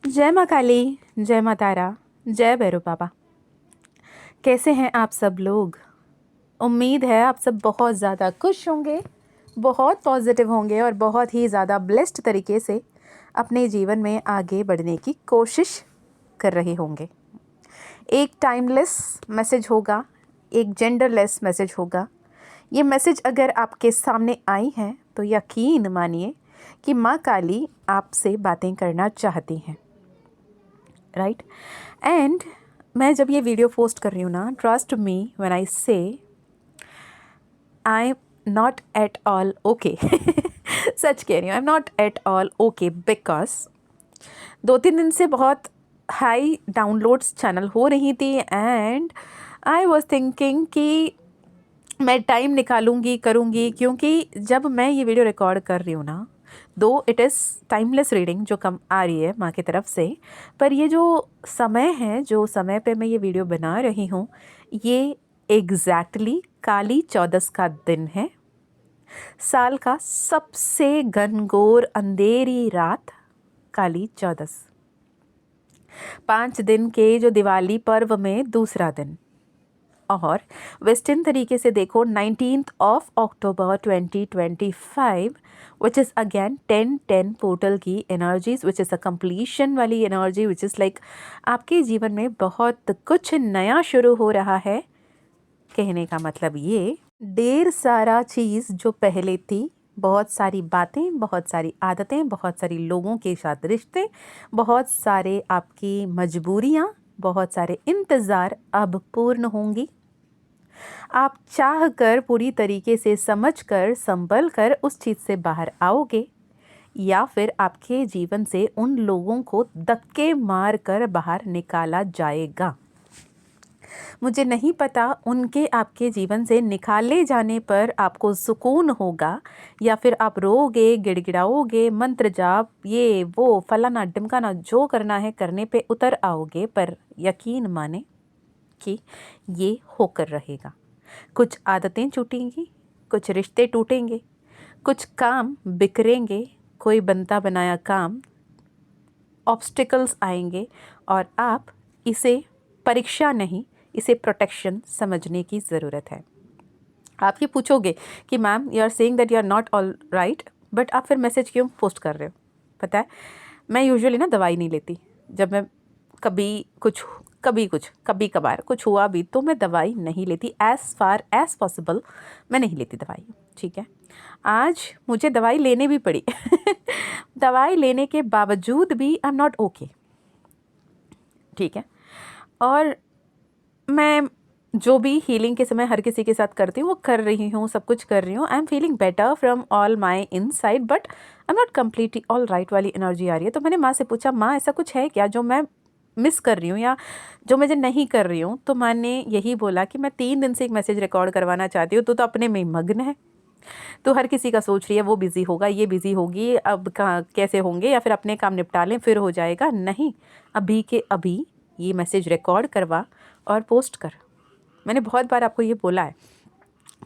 जय माँ काली, जय माँ तारा, जय भैरव बाबा। कैसे हैं आप सब लोग? उम्मीद है आप सब बहुत ज़्यादा खुश होंगे, बहुत पॉजिटिव होंगे और बहुत ही ज़्यादा ब्लेस्ड तरीके से अपने जीवन में आगे बढ़ने की कोशिश कर रहे होंगे। एक टाइमलेस मैसेज होगा, एक जेंडरलेस मैसेज होगा। ये मैसेज अगर आपके सामने आई हैं तो यकीन मानिए कि माँ काली आपसे बातें करना चाहती हैं, राइट। एंड मैं जब ये वीडियो पोस्ट कर रही हूँ ना, trust me when I say I am not at all okay. सच कह रही हूँ, I am not at all okay because 2-3 दिन से बहुत हाई डाउनलोड्स चैनल हो रही थी एंड आई वॉज थिंकिंग कि मैं टाइम निकालूंगी करूंगी, क्योंकि जब मैं ये वीडियो रिकॉर्ड कर रही हूँ ना, दो इट इज़ टाइमलेस रीडिंग जो कम आ रही है माँ की तरफ से, पर ये जो समय है, जो समय पे मैं ये वीडियो बना रही हूँ, ये एग्जैक्टली काली चौदस का दिन है। साल का सबसे घनघोर अंधेरी रात, काली चौदस। 5 दिन के जो दिवाली पर्व में दूसरा दिन। और वेस्टर्न तरीके से देखो 19th of October 2025 which is again 10-10 portal की energies, which is a completion वाली एनर्जी, विच इज़ लाइक आपके जीवन में बहुत कुछ नया शुरू हो रहा है। कहने का मतलब ये ढेर सारा चीज़ जो पहले थी, बहुत सारी बातें, बहुत सारी आदतें, बहुत सारी लोगों के साथ रिश्ते, बहुत सारे आपकी मजबूरियाँ, बहुत सारे इंतज़ार अब पूर्ण होंगी। आप चाह कर, पूरी तरीके से समझ कर, संभल कर उस चीज़ से बाहर आओगे, या फिर आपके जीवन से उन लोगों को धक्के मार कर बाहर निकाला जाएगा। मुझे नहीं पता उनके आपके जीवन से निकाले जाने पर आपको सुकून होगा या फिर आप रोगे, गिड़गिड़ाओगे, मंत्र जाप, ये वो फलाना ढिमकाना जो करना है करने पे उतर आओगे, पर यकीन माने कि ये होकर रहेगा। कुछ आदतें छूटेंगी, कुछ रिश्ते टूटेंगे, कुछ काम बिखरेंगे, कोई बनता बनाया काम, ऑब्स्टिकल्स आएंगे और आप इसे परीक्षा नहीं, इसे प्रोटेक्शन समझने की ज़रूरत है। आप ये पूछोगे कि ma'am you are saying that you are not all right, but आप फिर मैसेज क्यों पोस्ट कर रहे हो? पता है, मैं यूजुअली ना दवाई नहीं लेती। जब मैं कभी कभार कुछ हुआ भी तो मैं दवाई नहीं लेती। एज़ फार एज़ पॉसिबल मैं नहीं लेती दवाई, ठीक है। आज मुझे दवाई लेने भी पड़ी। दवाई लेने के बावजूद भी आई एम नॉट ओके, ठीक है। और मैं जो भी हीलिंग के समय हर किसी के साथ करती हूँ वो कर रही हूँ, सब कुछ कर रही हूँ। I am feeling better from all my inside, but I am not completely all right वाली एनर्जी आ रही है। तो मैंने माँ से पूछा, माँ ऐसा कुछ है क्या जो मैं मिस कर रही हूँ या जो मैं नहीं कर रही हूँ? तो माँ ने यही बोला कि मैं 3 दिन से एक मैसेज रिकॉर्ड करवाना चाहती हूँ, तो अपने में मग्न है। तो हर किसी का सोच रही है वो बिज़ी होगा, ये बिज़ी होगी, अब कहाँ कैसे होंगे, या फिर अपने काम निपटा लें फिर हो जाएगा। नहीं, अभी के अभी ये मैसेज रिकॉर्ड करवा और पोस्ट कर। मैंने बहुत बार आपको ये बोला है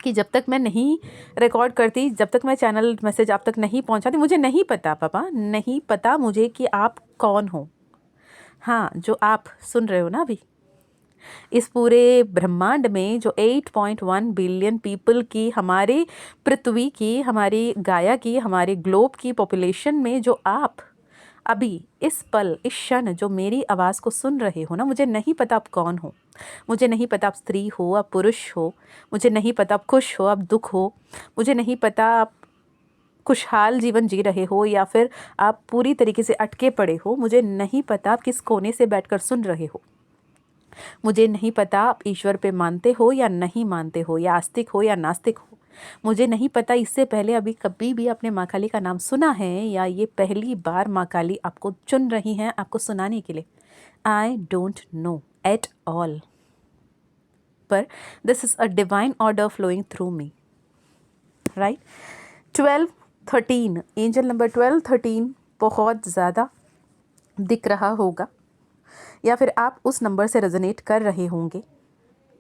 कि जब तक मैं नहीं रिकॉर्ड करती, जब तक मैं चैनल मैसेज आप तक नहीं पहुंचाती, मुझे नहीं पता पापा, नहीं पता मुझे कि आप कौन हो। हाँ, जो आप सुन रहे हो ना अभी, इस पूरे ब्रह्मांड में जो 8.1 बिलियन पीपल की, हमारे पृथ्वी की, हमारी गाया की, हमारे ग्लोब की पॉपुलेशन में जो आप अभी इस पल, इस क्षण जो मेरी आवाज़ को सुन रहे हो ना, मुझे नहीं पता आप कौन हो। मुझे नहीं पता आप स्त्री हो, आप पुरुष हो। मुझे नहीं पता आप खुश हो, आप दुख हो। मुझे नहीं पता आप खुशहाल जीवन जी रहे हो या फिर आप पूरी तरीके से अटके पड़े हो। मुझे नहीं पता आप किस कोने से बैठकर सुन रहे हो। मुझे नहीं पता आप ईश्वर पे मानते हो या नहीं मानते हो, या आस्तिक हो या नास्तिक हो। मुझे नहीं पता इससे पहले अभी कभी भी आपने माँ काली का नाम सुना है या ये पहली बार माँ काली आपको चुन रही हैं आपको सुनाने के लिए। I don't know at all, पर this is a divine order flowing through me, right. 12-13, angel number 12-13 बहुत ज़्यादा दिख रहा होगा, या फिर आप उस नंबर से रेजोनेट कर रहे होंगे,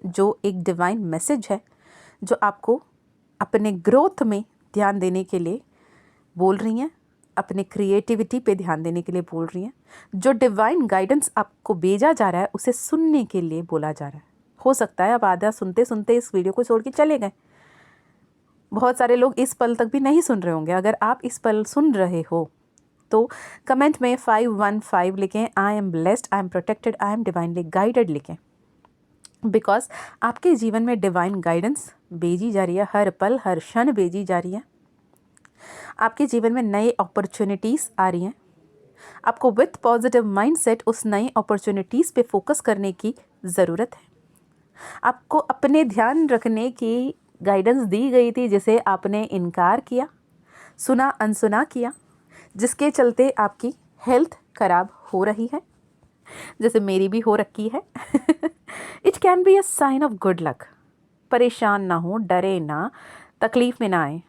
जो एक डिवाइन मैसेज है जो आपको अपने ग्रोथ में ध्यान देने के लिए बोल रही हैं, अपने क्रिएटिविटी पे ध्यान देने के लिए बोल रही हैं। जो डिवाइन गाइडेंस आपको भेजा जा रहा है उसे सुनने के लिए बोला जा रहा है। हो सकता है आप आधा सुनते सुनते इस वीडियो को छोड़ के चले गए। बहुत सारे लोग इस पल तक भी नहीं सुन रहे होंगे। अगर आप इस पल सुन रहे हो तो कमेंट में 515 लिखें, I am blessed, I am protected, I am divinely guided लिखें। बिकॉज आपके जीवन में डिवाइन गाइडेंस भेजी जा रही है, हर पल हर क्षण भेजी जा रही है। आपके जीवन में नए अपॉर्चुनिटीज़ आ रही हैं। आपको विथ पॉजिटिव माइंडसेट उस नई अपॉर्चुनिटीज़ पे फोकस करने की ज़रूरत है। आपको अपने ध्यान रखने की गाइडेंस दी गई थी, जिसे आपने इनकार किया, सुना अनसुना किया, जिसके चलते आपकी हेल्थ खराब हो रही है, जैसे मेरी भी हो रखी है। It can be a sign of good luck. परेशान ना हो, डरे ना, तकलीफ में ना आए।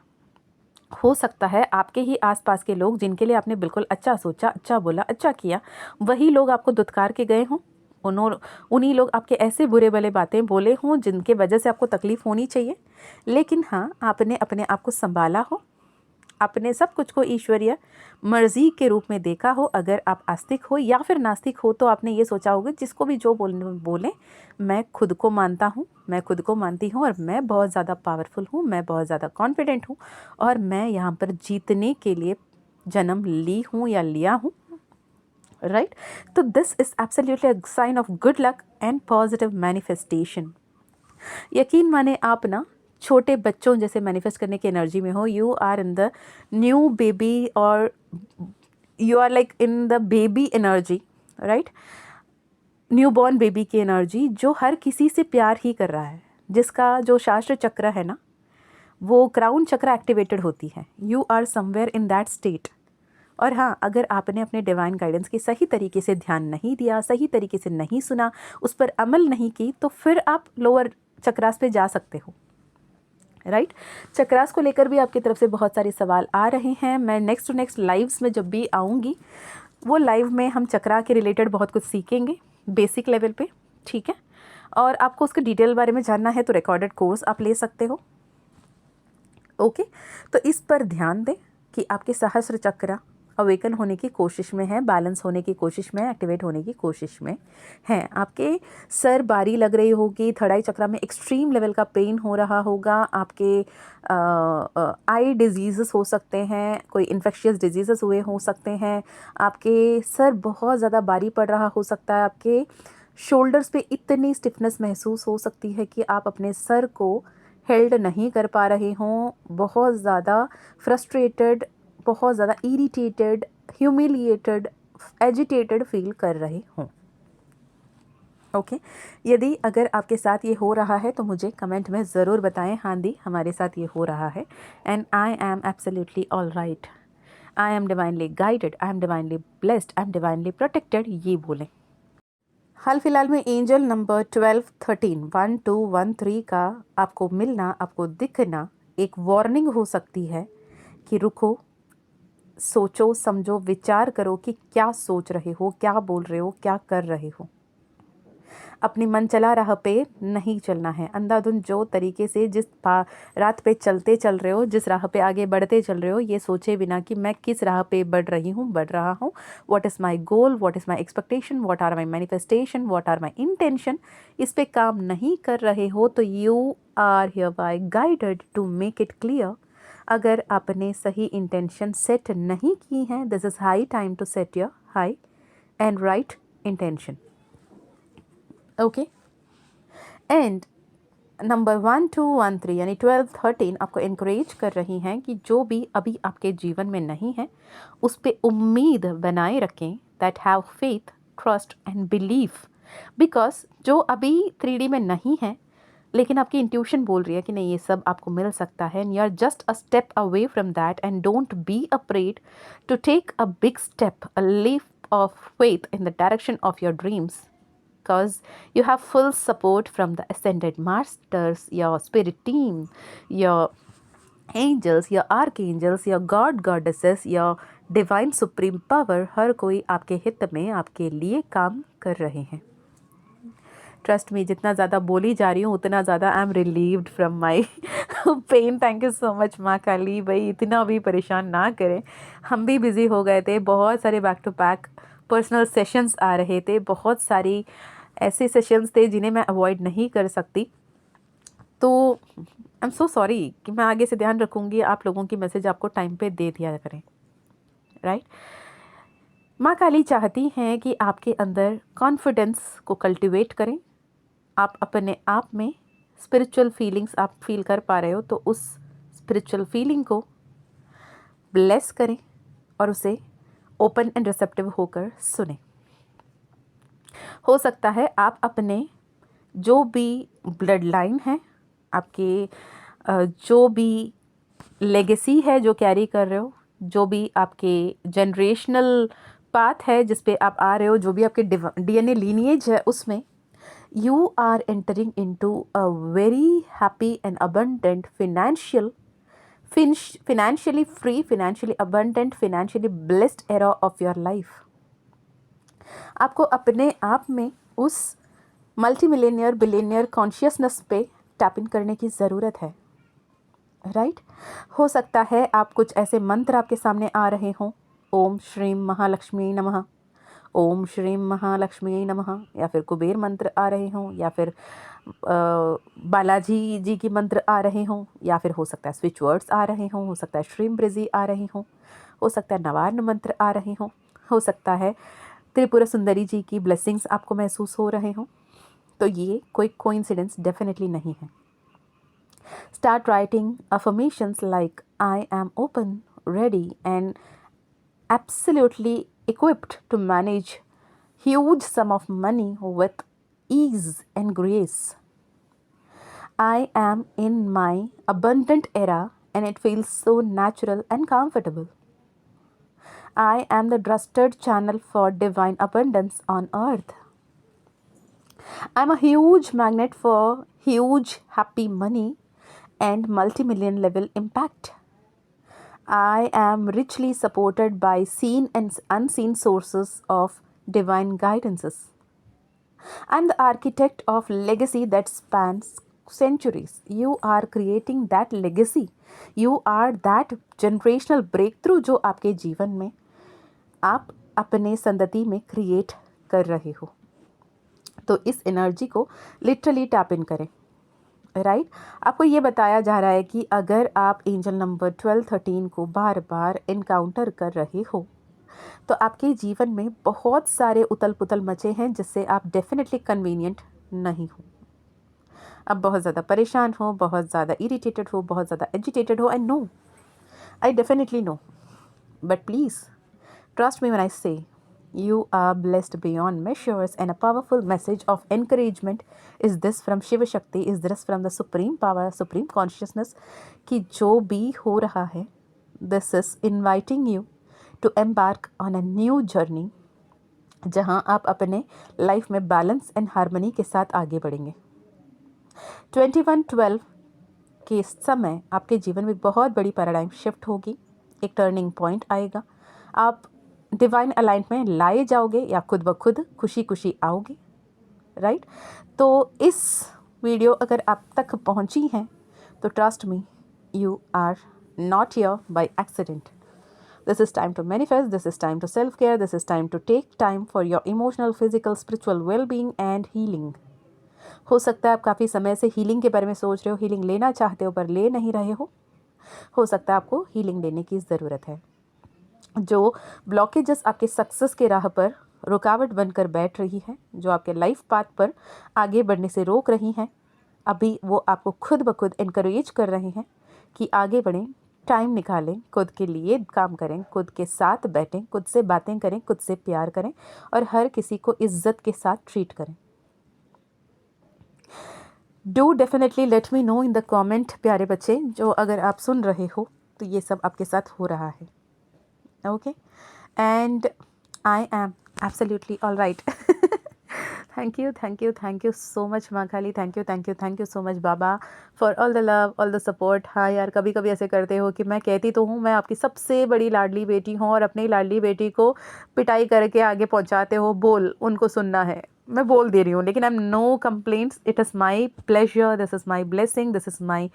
हो सकता है आपके ही आसपास के लोग जिनके लिए आपने बिल्कुल अच्छा सोचा, अच्छा बोला, अच्छा किया, वही लोग आपको दुत्कार के गए हों। उन्हीं लोग आपके ऐसे बुरे भले बातें बोले हों जिनके वजह से आपको तकलीफ़ होनी चाहिए। लेकिन हाँ, आपने अपने आप को संभाला हो, आपने सब कुछ को ईश्वरीय मर्जी के रूप में देखा हो। अगर आप आस्तिक हो या फिर नास्तिक हो तो आपने ये सोचा होगा, जिसको भी जो बोले मैं खुद को मानता हूँ, मैं खुद को मानती हूँ और मैं बहुत ज़्यादा पावरफुल हूँ, मैं बहुत ज़्यादा कॉन्फिडेंट हूँ और मैं यहाँ पर जीतने के लिए जन्म ली हूँ या लिया हूँ। राइट? तो this is absolutely a sign of good luck and positive manifestation. यकीन माने आप ना छोटे बच्चों जैसे मैनिफेस्ट करने की एनर्जी में हो। You are in the new baby और you are like in the baby energy, right? New born baby की एनर्जी, जो हर किसी से प्यार ही कर रहा है, जिसका जो शास्त्र चक्र है ना, वो क्राउन चक्र एक्टिवेटेड होती है। You are somewhere in that state. और हाँ, अगर आपने अपने डिवाइन गाइडेंस की सही तरीके से ध्यान नहीं दिया, सही तरीके से नहीं सुना, उस पर अमल नहीं की, तो फिर आप लोअर चक्रास पे जा सकते हो। राइट? चक्रास को लेकर भी आपकी तरफ से बहुत सारे सवाल आ रहे हैं। मैं नेक्स्ट टू नेक्स्ट लाइव्स में जब भी आऊँगी, वो लाइव में हम चक्रा के रिलेटेड बहुत कुछ सीखेंगे बेसिक लेवल पे, ठीक है? और आपको उसके डिटेल बारे में जानना है तो रिकॉर्डेड कोर्स आप ले सकते हो। ओके, तो इस पर ध्यान दें कि आपके सहस्त्र चक्र अवेकन होने की कोशिश में है, बैलेंस होने की कोशिश में, एक्टिवेट होने की कोशिश में हैं। आपके सर बारी लग रही होगी, थर्ड आई चक्र में एक्सट्रीम लेवल का पेन हो रहा होगा, आपके आई डिजीज़ हो सकते हैं, कोई इन्फेक्शियस डिजीज़ हुए हो सकते हैं, आपके सर बहुत ज़्यादा भारी पड़ रहा हो सकता है, आपके शोल्डर्स पे इतनी स्टिफनेस महसूस हो सकती है कि आप अपने सर को हेल्ड नहीं कर पा रहे हों, बहुत ज़्यादा फ्रस्ट्रेटेड, बहुत ज़्यादा इरिटेटेड, ह्यूमिलिएटेड, एजिटेटेड फील कर रहे हों। ओके, यदि अगर आपके साथ ये हो रहा है तो मुझे कमेंट में ज़रूर बताएं, हाँ दी हमारे साथ ये हो रहा है, and I am absolutely all right, I am divinely guided, I am divinely blessed, I am divinely protected, ये बोलें। हाल फिलहाल में एंजल नंबर 1213 का आपको मिलना, आपको दिखना एक वार्निंग हो सकती है कि रुको, सोचो, समझो, विचार करो कि क्या सोच रहे हो, क्या बोल रहे हो, क्या कर रहे हो। अपनी मन चला राह पे नहीं चलना है। अंधाधुंध जो तरीके से जिस रात पे चलते चल रहे हो, जिस राह पे आगे बढ़ते चल रहे हो, ये सोचे बिना कि मैं किस राह पे बढ़ रहा हूँ, what is my goal, what is my expectation, what are my manifestation, what are my intention, इस पे काम नहीं कर रहे हो तो you are hereby guided to make it clear. अगर आपने सही इंटेंशन सेट नहीं की हैं, this is high time to set your high and right intention. Okay, and number 1213 यानी 1213 आपको इनकरेज कर रही हैं कि जो भी अभी आपके जीवन में नहीं है उस पे उम्मीद बनाए रखें, that have faith, trust and belief. Because जो अभी 3D में नहीं है लेकिन आपकी इंट्यूशन बोल रही है कि नहीं, ये सब आपको मिल सकता है, and you are just a step away from that, and don't be afraid to take a big step, a leap of faith in the direction of your dreams, because you have full support from the ascended masters, your spirit team, your angels, your archangels, your god goddesses, your divine supreme power। हर कोई आपके हित में आपके लिए काम कर रहे हैं। ट्रस्ट मी, जितना ज़्यादा बोली जा रही हूँ उतना ज़्यादा I am relieved from my pain. Thank you so much माँ काली। भाई इतना भी परेशान ना करें, हम भी बिज़ी हो गए थे, बहुत सारे back to back personal sessions आ रहे थे, बहुत सारी ऐसे सेशंस थे जिन्हें मैं अवॉइड नहीं कर सकती। तो आई एम सो सॉरी कि मैं आगे से ध्यान रखूँगी आप लोगों की मैसेज आपको टाइम पे दे दिया करें, राइट। माँ काली चाहती हैं कि आपके अंदर कॉन्फिडेंस को कल्टीवेट करें। आप अपने आप में स्पिरिचुअल फीलिंग्स आप फील कर पा रहे हो तो उस स्पिरिचुअल फीलिंग को ब्लेस करें और उसे ओपन एंड रिसेप्टिव होकर सुने। हो सकता है आप अपने जो भी ब्लड लाइन है, आपके जो भी लेगेसी है जो कैरी कर रहे हो, जो भी आपके जनरेशनल पाथ है जिस पे आप आ रहे हो, जो भी आपके डीएनए लीनिएज है, उसमें you are entering into a very happy and abundant financially free, financially abundant, financially blessed era of your life. आपको अपने आप में उस मल्टी मिलियनियर बिलियनियर कॉन्शियसनेस पे टैप इन करने की ज़रूरत है, राइट। हो सकता है आप कुछ ऐसे मंत्र आपके सामने आ रहे हों, ओम श्रीम महालक्ष्मी नमः, ओम श्रीम महालक्ष्मी नमः, या फिर कुबेर मंत्र आ रहे हों, या फिर बालाजी जी की मंत्र आ रहे हों, या फिर हो सकता है स्विच वर्ड्स आ रहे हों, हो सकता है श्रीम ब्रिजी आ रही हों, हो सकता है नवार्न मंत्र आ रहे हों, हो सकता है त्रिपुरा सुंदरी जी की ब्लेसिंग्स आपको महसूस हो रहे हों। तो ये कोई कोइंसिडेंस डेफिनेटली नहीं है। Start writing affirmations like I am open, ready and absolutely equipped to manage huge sum of money with ease and grace. I am in my abundant era and it feels so natural and comfortable. I am the trusted channel for divine abundance on earth. I'm a huge magnet for huge happy money and multi-million level impact. I am richly supported by seen and unseen sources of divine guidances. I'm the architect of legacy that spans centuries. You are creating that legacy. You are that generational breakthrough जो आपके जीवन में आप अपने संतति में create कर रहे हो। तो इस एनर्जी को लिटरली टैप इन करें, राइट। आपको ये बताया जा रहा है कि अगर आप एंजल नंबर 1213 को बार बार इनकाउंटर कर रहे हो तो आपके जीवन में बहुत सारे उतल पुतल मचे हैं जिससे आप डेफिनेटली कन्वीनियंट नहीं हो। आप बहुत ज़्यादा परेशान हो, बहुत ज़्यादा इरिटेटेड हो, बहुत ज़्यादा एजिटेटेड हो। I know, I definitely know, but please trust me when I say you are blessed beyond measures and a powerful message of encouragement is this from Shiva Shakti, is this from the supreme power, supreme consciousness कि जो भी हो रहा है, this is inviting you to embark on a new journey जहाँ आप अपने life में बैलेंस एंड हार्मनी के साथ आगे बढ़ेंगे। 2112 के समय आपके जीवन में बहुत बड़ी पैराडाइम शिफ्ट होगी, एक टर्निंग पॉइंट आएगा। आप डिवाइन अलाइनमेंट में लाए जाओगे या खुद ब खुद खुशी खुशी आओगे, राइट। तो इस वीडियो अगर आप तक पहुंची हैं तो trust me, you are not here by accident. This is time to manifest, this is time to self care, this is time to take time for your emotional, physical, spiritual wellbeing and healing. हो सकता है आप काफ़ी समय से healing के बारे में सोच रहे हो, हीलिंग लेना चाहते हो पर ले नहीं रहे हो सकता है आपको हीलिंग लेने की ज़रूरत है। जो ब्लॉकेजेस आपके सक्सेस के राह पर रुकावट बनकर बैठ रही है, जो आपके लाइफ पाथ पर आगे बढ़ने से रोक रही हैं, अभी वो आपको खुद ब खुद इनकरेज कर रहे हैं कि आगे बढ़ें, टाइम निकालें, खुद के लिए काम करें, खुद के साथ बैठें, खुद से बातें करें, खुद से प्यार करें और हर किसी को इज्जत के साथ ट्रीट करें। Do definitely let me know in the comment प्यारे बच्चे, जो अगर आप सुन रहे हो तो ये सब आपके साथ हो रहा है। Okay, and I am absolutely all right. Thank you so much माँ Kali, thank you so much बाबा for all the love, all the support. हाँ यार, कभी कभी ऐसे करते हो कि मैं कहती तो हूँ मैं आपकी सबसे बड़ी लाडली बेटी हूँ, और अपनी लाडली बेटी को पिटाई करके आगे पहुँचाते हो, बोल उनको सुनना है, मैं बोल दे रही हूँ, लेकिन I am no complaints, it is my pleasure, this is my blessing, this is my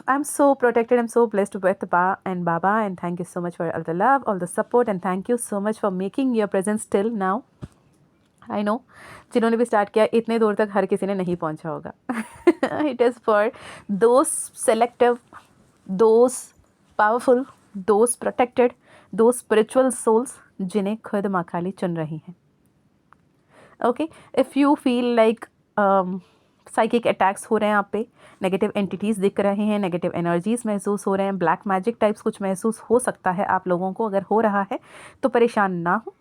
I'm so protected. I'm so blessed with Ba and Baba, and thank you so much for all the love, all the support, and thank you so much for making your presence till now. I know, जिन्होंने भी start किया इतने दूर तक हर किसी ने नहीं पहुंचा होगा। It is for those selective, those powerful, those protected, those spiritual souls जिन्हें खुद माँ काली चुन रही हैं। Okay, if you feel like psychic attacks हो रहे हैं आप पे, नेगेटिव एंटिटीज़ दिख रहे हैं, नेगेटिव एनर्जीज़ महसूस हो रहे हैं, ब्लैक मैजिक टाइप्स कुछ महसूस हो सकता है आप लोगों को, अगर हो रहा है तो परेशान ना हो,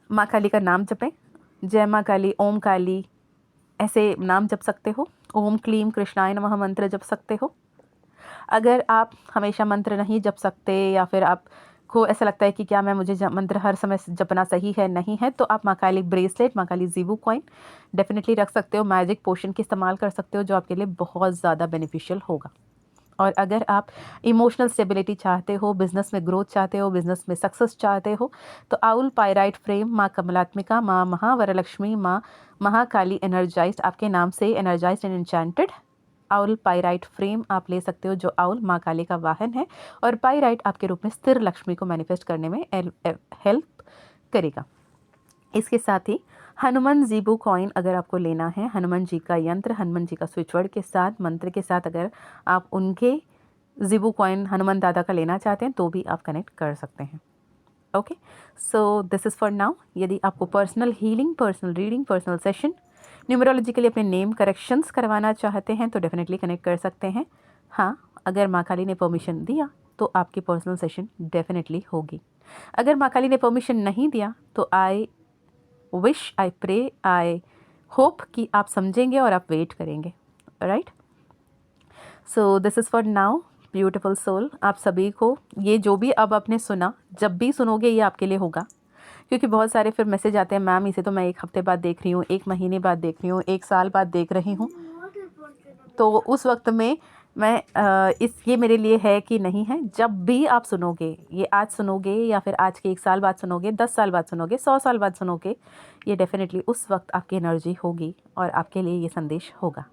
माँ काली का नाम जपें, जय माँ काली, ओम काली, ऐसे नाम जप सकते हो, ओम क्लीम कृष्णाय नमः मंत्र जप सकते हो। अगर आप हमेशा मंत्र नहीं जप सकते, या फिर आपको ऐसा लगता है कि क्या मुझे मंत्र हर समय जपना सही है, नहीं है, तो आप माँ काली ब्रेसलेट, माँ काली ज़ीबू कॉइन डेफिनेटली रख सकते हो, मैजिक पोशन की इस्तेमाल कर सकते हो, जो आपके लिए बहुत ज़्यादा बेनिफिशियल होगा। और अगर आप इमोशनल स्टेबिलिटी चाहते हो, बिजनेस में ग्रोथ चाहते हो, बिजनेस में सक्सेस चाहते हो, तो आउल पायराइट फ्रेम, माँ कमलात्मिका, माँ महावरलक्ष्मी, माँ महाकाली एनर्जाइज्ड, आपके नाम से energised and enchanted owl pyrite frame आप ले सकते हो, जो आउल माँ काली का वाहन है, और पायराइट आपके रूप में स्थिर लक्ष्मी को मैनिफेस्ट करने में हेल्प करेगा। इसके साथ ही हनुमान ज़ीबू कॉइन अगर आपको लेना है, हनुमान जी का यंत्र, हनुमान जी का स्विच वर्ड के साथ, मंत्र के साथ, अगर आप उनके ज़ीबू कॉइन हनुमान दादा का लेना चाहते हैं तो भी आप कनेक्ट कर सकते हैं। Okay, so this is for now. यदि आपको personal healing, personal reading, personal session, numerologically अपने नेम करेक्शंस करवाना चाहते हैं तो डेफिनेटली कनेक्ट कर सकते हैं। हाँ, अगर माँ काली ने परमिशन दिया तो आपकी पर्सनल सेशन डेफिनेटली होगी। अगर माँ काली ने परमिशन नहीं दिया तो I wish, I pray, I hope कि आप समझेंगे और आप वेट करेंगे, right. So this is for now beautiful soul. आप सभी को ये जो भी अब आपने सुना, जब भी सुनोगे ये आपके लिए होगा, क्योंकि बहुत सारे फिर मैसेज आते हैं, मैम इसे तो मैं 1 हफ्ते बाद देख रही हूँ, 1 महीने बाद देख रही हूँ, 1 साल बाद देख रही हूँ, तो उस वक्त में मैं ये मेरे लिए है कि नहीं है। जब भी आप सुनोगे, ये आज सुनोगे या फिर आज के 1 साल बाद सुनोगे, 10 साल बाद सुनोगे, 100 साल बाद सुनोगे, ये डेफिनेटली उस वक्त आपकी एनर्जी होगी और आपके लिए ये संदेश होगा।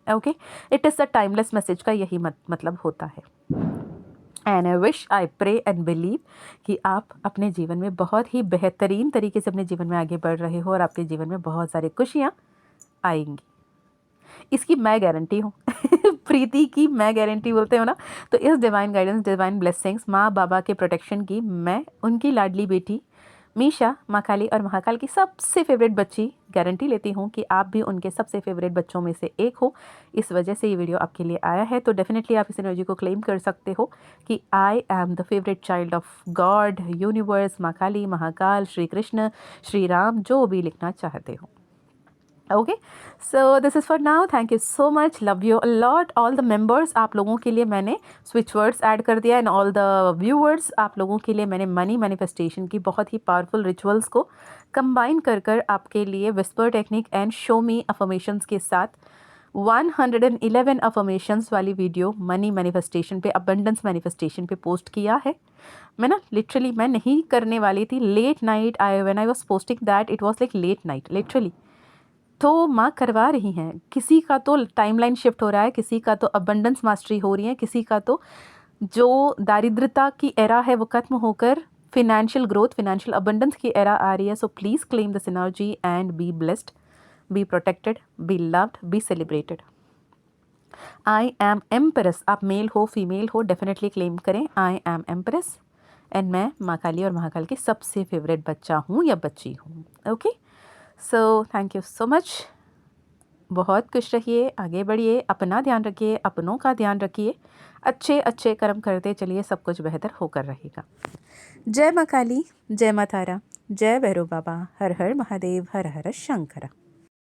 Okay, it is a timeless message का यही मतलब होता है। And I wish, I pray and believe कि आप अपने जीवन में बहुत ही बेहतरीन तरीके से अपने जीवन में आगे बढ़ रहे हो और आपके जीवन में बहुत सारी खुशियाँ आएंगी, इसकी मैं गारंटी हूँ। प्रीति की मैं गारंटी बोलते हो ना, तो इस डिवाइन गाइडेंस, डिवाइन ब्लेसिंग्स, माँ बाबा के प्रोटेक्शन की मैं उनकी लाडली बेटी मीशा, माँ काली और महाकाल की सबसे फेवरेट बच्ची गारंटी लेती हूँ कि आप भी उनके सबसे फेवरेट बच्चों में से एक हो। इस वजह से ये वीडियो आपके लिए आया है, तो डेफिनेटली आप इस एनर्जी को क्लेम कर सकते हो कि I am the favourite child of God, universe, माँ काली, महाकाल, श्री कृष्ण, श्री राम, जो भी लिखना चाहते हो। Okay, so this is for now. Thank you so much, love you a lot all the members. आप लोगों के लिए मैंने स्विच वर्ड्स ऐड कर दिया, एंड ऑल द व्यूअर्स, आप लोगों के लिए मैंने मनी मैनिफेस्टेशन की बहुत ही पावरफुल रिचुअल्स को कंबाइन कर आपके लिए whisper technique and show me affirmations के साथ 111 अफर्मेशंस वाली वीडियो मनी मैनिफेस्टेशन पे, अबंडेंस मैनिफेस्टेशन पे पोस्ट किया है। मैं ना लिटरली मैं नहीं करने वाली थी, late night when I was posting that, it was like late night literally, तो माँ करवा रही हैं। किसी का तो टाइमलाइन शिफ्ट हो रहा है, किसी का तो अबंडेंस मास्टरी हो रही है, किसी का तो जो दारिद्रता की एरा है वो खत्म होकर फिनेंशियल ग्रोथ, फिनेंशियल अबंडेंस की एरा आ रही है। So please claim this energy and be blessed, be protected, be loved, be celebrated. I am empress, आप मेल हो फीमेल हो डेफिनेटली क्लेम करें, आई एम एम्प्रेस, एंड मैं माँ काली और महाकाल की सबसे फेवरेट बच्चा हूँ या बच्ची हूँ। Okay, so thank you so much. बहुत खुश रहिए, आगे बढ़िए, अपना ध्यान रखिए, अपनों का ध्यान रखिए, अच्छे अच्छे कर्म करते चलिए, सब कुछ बेहतर होकर रहेगा। जय माँ काली, जय माँ तारा, जय भैरव बाबा, हर हर महादेव, हर हर शंकर।